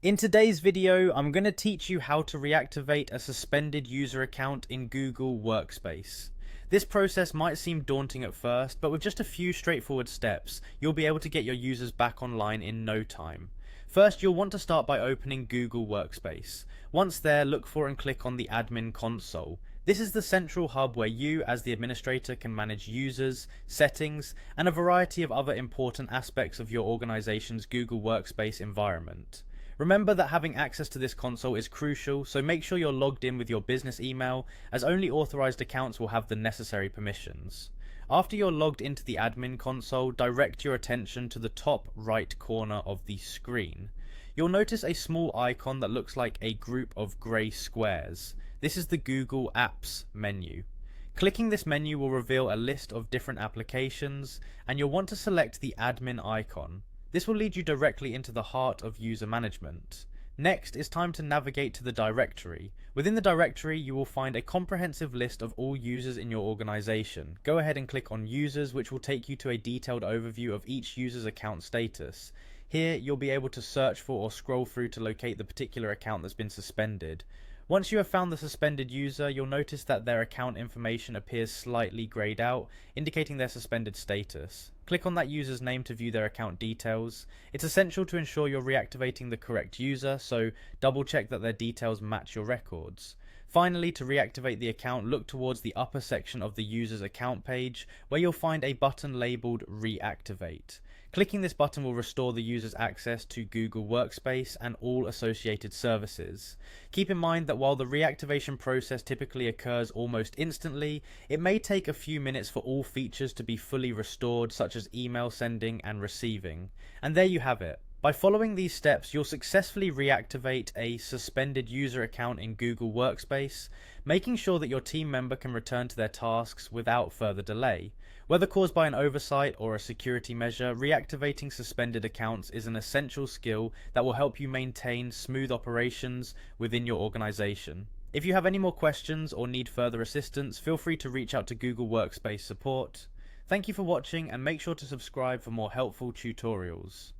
In today's video, I'm going to teach you how to reactivate a suspended user account in Google Workspace. This process might seem daunting at first, but with just a few straightforward steps, you'll be able to get your users back online in no time. First, you'll want to start by opening Google Workspace. Once there, look for and click on the admin console. This is the central hub where you, as the administrator, can manage users, settings, and a variety of other important aspects of your organization's Google Workspace environment. Remember that having access to this console is crucial, so make sure you're logged in with your business email, as only authorized accounts will have the necessary permissions. After you're logged into the admin console, direct your attention to the top right corner of the screen. You'll notice a small icon that looks like a group of grey squares. This is the Google Apps menu. Clicking this menu will reveal a list of different applications, and you'll want to select the admin icon. This will lead you directly into the heart of user management. Next, it's time to navigate to the directory. Within the directory, you will find a comprehensive list of all users in your organization. Go ahead and click on Users, which will take you to a detailed overview of each user's account status. Here, you'll be able to search for or scroll through to locate the particular account that's been suspended. Once you have found the suspended user, you'll notice that their account information appears slightly grayed out, indicating their suspended status. Click on that user's name to view their account details. It's essential to ensure you're reactivating the correct user, so double check that their details match your records. Finally, to reactivate the account, look towards the upper section of the user's account page, where you'll find a button labeled Reactivate. Clicking this button will restore the user's access to Google Workspace and all associated services. Keep in mind that while the reactivation process typically occurs almost instantly, it may take a few minutes for all features to be fully restored, such as email sending and receiving. And there you have it. By following these steps, you'll successfully reactivate a suspended user account in Google Workspace, making sure that your team member can return to their tasks without further delay. Whether caused by an oversight or a security measure, reactivating suspended accounts is an essential skill that will help you maintain smooth operations within your organization. If you have any more questions or need further assistance, feel free to reach out to Google Workspace support. Thank you for watching, and make sure to subscribe for more helpful tutorials.